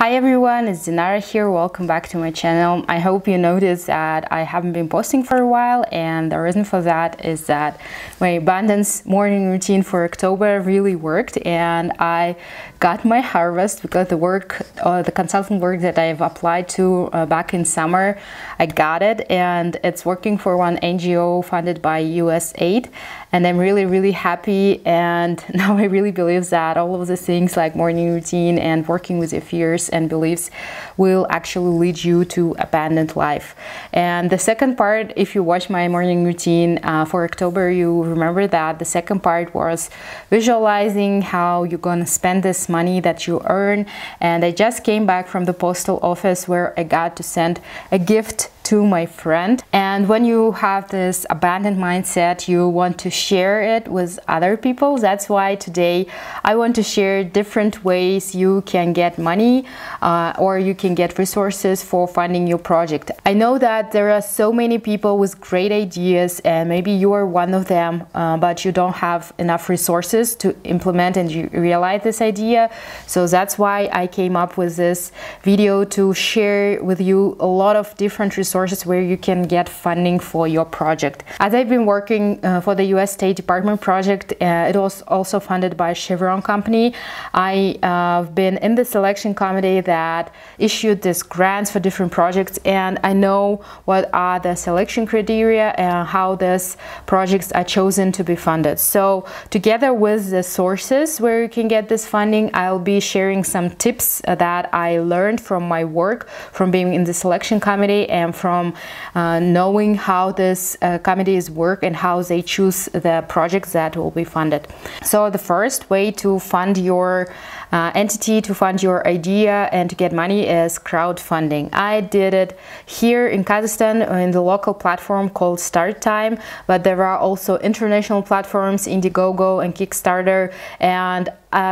Hi everyone, it's Dinara here. Welcome back to my channel. I hope you noticed that I haven't been posting for a while, and the reason for that is that my abundance morning routine for October really worked and I got my harvest because the consultant work that I've applied to back in summer, I got it, and it's working for one NGO funded by US aid, and I'm really happy. And now I really believe that all of the things like morning routine and working with your fears and beliefs will actually lead you to abundant life. And the second part, if you watch my morning routine for October, you remember that the second part was visualizing how you're gonna spend this money that you earn. And I just came back from the postal office where I got to send a gift to my friend. And when you have this abundant mindset, you want to share it with other people. That's why today I want to share different ways you can get money or you can get resources for funding your project. I know that there are so many people with great ideas, and maybe you are one of them, but you don't have enough resources to implement and realize this idea. So that's why I came up with this video to share with you a lot of different resources where you can get funding for your project. As I've been working for the US State Department project, it was also funded by Chevron company. I've been in the selection committee that issued these grants for different projects, and I know what are the selection criteria and how these projects are chosen to be funded. So together with the sources where you can get this funding, I'll be sharing some tips that I learned from my work, from being in the selection committee and from knowing how this committees work and how they choose the projects that will be funded. So the first way to fund your entity, to fund your idea and to get money is crowdfunding. I did it here in Kazakhstan in the local platform called Start Time, but there are also international platforms, Indiegogo and Kickstarter. And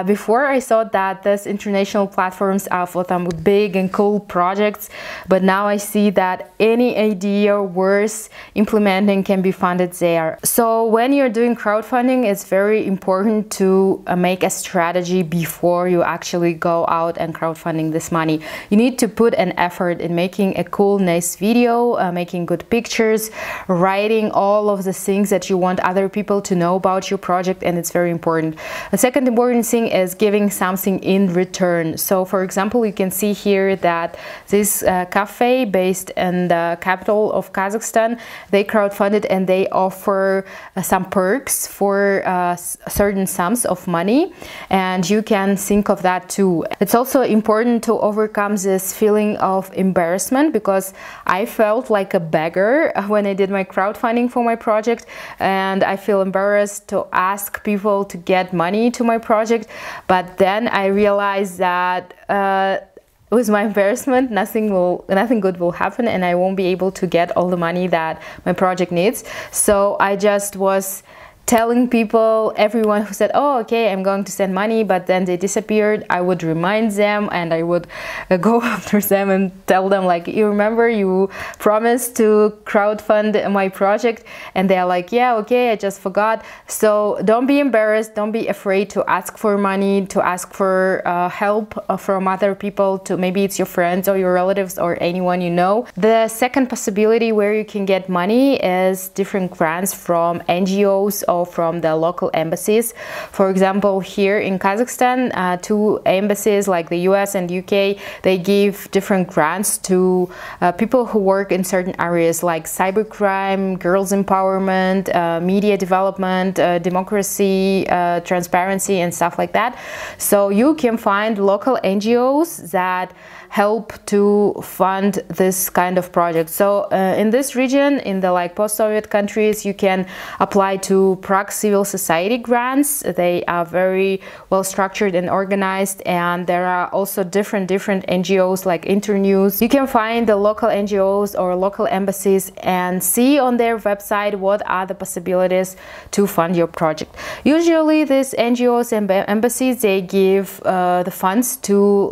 before I thought that these international platforms are for some big and cool projects, but now I see that any idea worth implementing can be funded there. So when you're doing crowdfunding, it's very important to make a strategy before you actually go out and crowdfunding this money. You need to put an effort in making a cool, nice video, making good pictures, writing all of the things that you want other people to know about your project, and it's very important. The second important thing is giving something in return. So for example, you can see here that this cafe based in the capital of Kazakhstan, they crowdfunded and they offer some perks for certain sums of money, and you can think of that too. It's also important to overcome this feeling of embarrassment, because I felt like a beggar when I did my crowdfunding for my project, and I feel embarrassed to ask people to get money to my project. But then I realized that with my embarrassment, nothing good will happen, and I won't be able to get all the money that my project needs. So I just was telling people, everyone who said, oh, okay, I'm going to send money, but then they disappeared, I would remind them and I would go after them and tell them, like, you remember you promised to crowdfund my project? And they're like, yeah, okay, I just forgot. So don't be embarrassed, don't be afraid to ask for money, to ask for help from other people, to maybe it's your friends or your relatives or anyone you know. The second possibility where you can get money is different grants from NGOs or from the local embassies. For example, here in Kazakhstan, two embassies like the US and UK, they give different grants to people who work in certain areas like cybercrime, girls empowerment, media development, democracy, transparency and stuff like that. So you can find local NGOs that help to fund this kind of project. So in this region, in the post-Soviet countries, you can apply to Prague civil society grants. They are very well structured and organized, and there are also different NGOs like Internews. You can find the local NGOs or local embassies and see on their website what are the possibilities to fund your project. Usually these NGOs and embassies, they give the funds to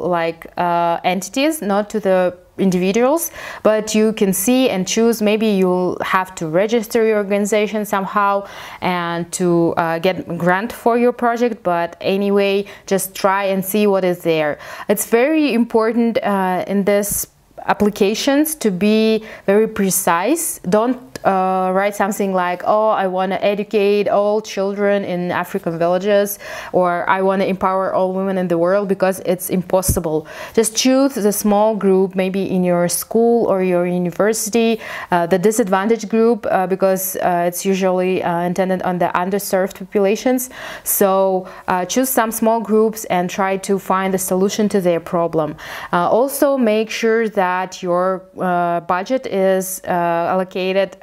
entities, not to the individuals, but you can see and choose. Maybe you'll have to register your organization somehow and to get a grant for your project, but anyway, just try and see what is there. It's very important in this applications to be very precise. Don't write something like, oh, I want to educate all children in African villages, or I want to empower all women in the world, because it's impossible. Just choose the small group, maybe in your school or your university, the disadvantaged group, because it's usually intended on the underserved populations. So choose some small groups and try to find a solution to their problem. Also make sure that your budget is allocated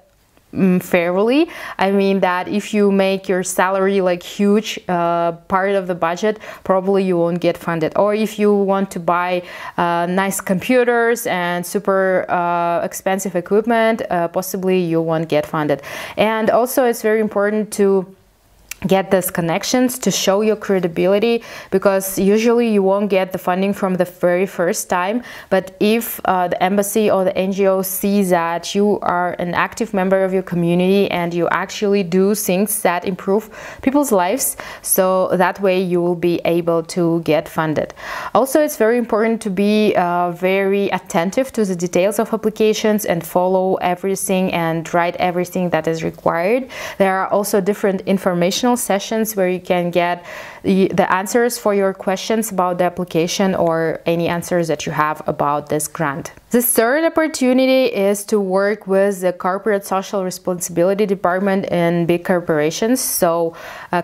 fairly. I mean that if you make your salary like huge part of the budget, probably you won't get funded. Or if you want to buy nice computers and super expensive equipment, possibly you won't get funded. And also it's very important to get these connections to show your credibility, because usually you won't get the funding from the very first time. But if the embassy or the NGO sees that you are an active member of your community and you actually do things that improve people's lives, so that way you will be able to get funded. Also, it's very important to be very attentive to the details of applications and follow everything and write everything that is required. There are also different informational sessions where you can get the answers for your questions about the application or any answers that you have about this grant. The third opportunity is to work with the corporate social responsibility department in big corporations. So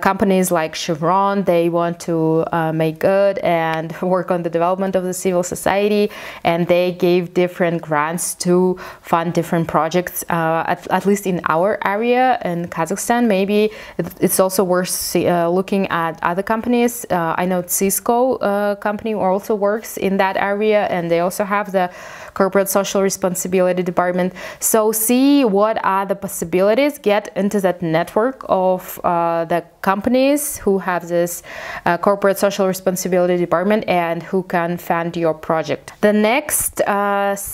companies like Chevron, they want to make good and work on the development of the civil society, and they gave different grants to fund different projects, at least in our area in Kazakhstan. Maybe it's also worth looking at other companies. I know Cisco company also works in that area, and they also have the corporate social responsibility department. So see what are the possibilities, get into that network of the companies who have this corporate social responsibility department and who can fund your project. The next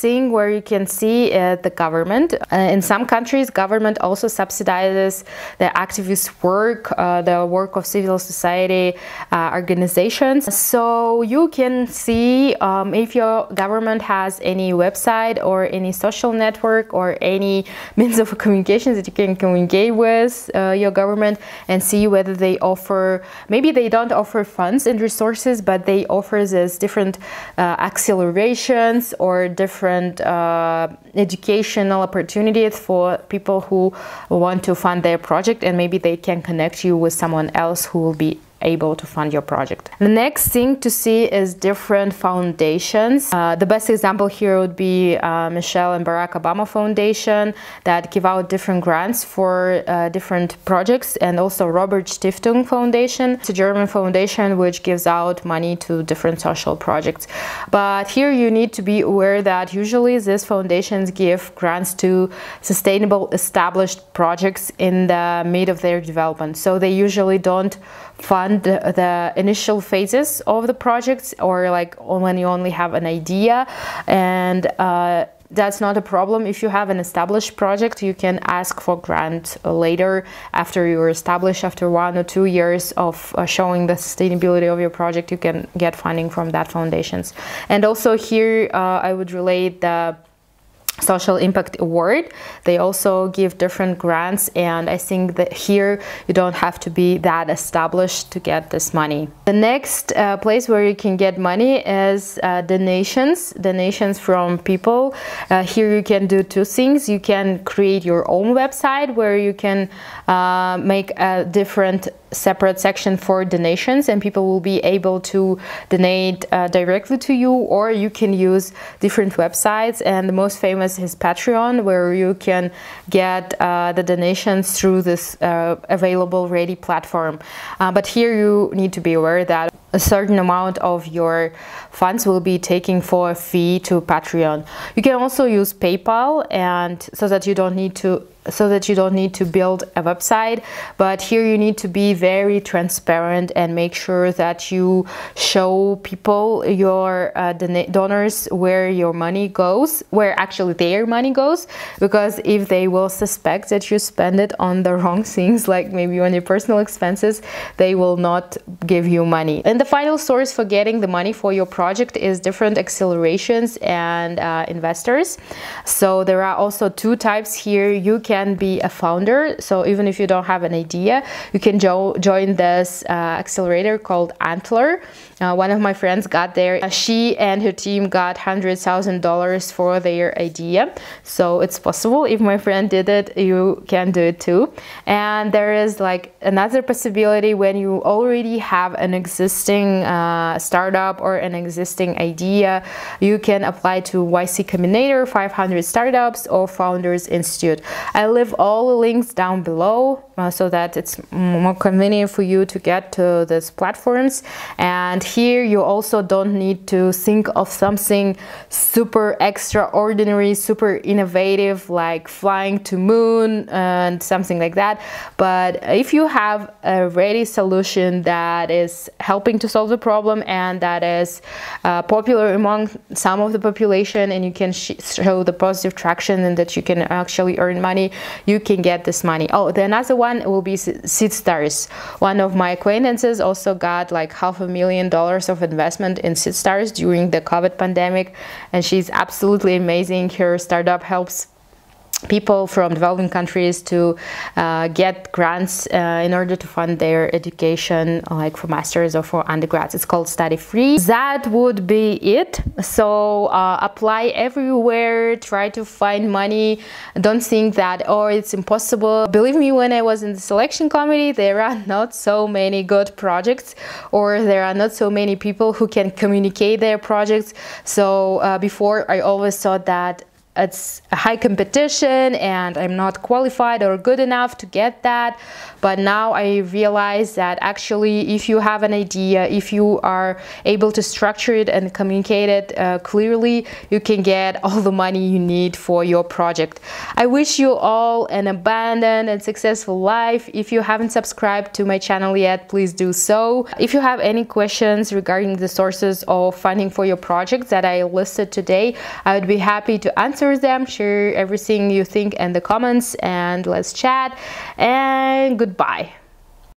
thing where you can see the government. In some countries, government also subsidizes the activist work, the work of civil society organizations. So you can see if your government has any website or any social network or any means of communication that you can communicate with your government, and see whether they offer, maybe they don't offer funds and resources, but they offer this different accelerations or different educational opportunities for people who want to fund their project, and maybe they can connect you with someone else who will be able to fund your project. The next thing to see is different foundations. The best example here would be Michelle and Barack Obama Foundation, that give out different grants for different projects, and also Robert Stiftung Foundation. It's a German foundation which gives out money to different social projects. But here you need to be aware that usually these foundations give grants to sustainable established projects in the mid of their development. So they usually don't fund the initial phases of the projects, or like when you only have an idea, and that's not a problem. If you have an established project, you can ask for grant later after you're established. After 1 or 2 years of showing the sustainability of your project, you can get funding from that foundations. And also here I would relate the Social Impact Award. They also give different grants, and I think that here you don't have to be that established to get this money. The next place where you can get money is donations from people. Here you can do two things. You can create your own website where you can make a different separate section for donations, and people will be able to donate directly to you, or you can use different websites, and the most famous is Patreon, where you can get the donations through this available ready platform. But here you need to be aware that a certain amount of your funds will be taken for a fee to Patreon. You can also use PayPal, and so that you don't need to build a website, but here you need to be very transparent and make sure that you show people, your donors, where your money goes, where actually their money goes, because if they will suspect that you spend it on the wrong things, like maybe on your personal expenses, they will not give you money. And the final source for getting the money for your project is different accelerations and investors. So there are also two types here. You can be a founder, so even if you don't have an idea, you can join this accelerator called Antler. One of my friends got there. She and her team got $100,000 for their idea, so it's possible. If my friend did it, you can do it too. And there is like another possibility when you already have an existing startup or an existing idea. You can apply to YC Combinator, 500 Startups, or Founders Institute. I leave all the links down below so that it's more convenient for you to get to these platforms. And here you also don't need to think of something super extraordinary, super innovative, like flying to moon and something like that. But if you have a ready solution that is helping to solve the problem and that is popular among some of the population, and you can show the positive traction and that you can actually earn money, you can get this money. Oh, the another one will be SeedStars. One of my acquaintances also got like $500,000 of investment in SeedStars during the COVID pandemic, and she's absolutely amazing. Her startup helps people from developing countries to get grants in order to fund their education, like for masters or for undergrads. It's called Study Free. That would be it. So apply everywhere, try to find money. Don't think that, oh, it's impossible. Believe me, when I was in the selection committee, there are not so many good projects, or there are not so many people who can communicate their projects. So before, I always thought that it's a high competition and I'm not qualified or good enough to get that. But now I realize that actually, if you have an idea, if you are able to structure it and communicate it clearly, you can get all the money you need for your project. I wish you all an abundant and successful life. If you haven't subscribed to my channel yet, please do so. If you have any questions regarding the sources of funding for your project that I listed today, I would be happy to answer them. Share everything you think in the comments and let's chat, and goodbye.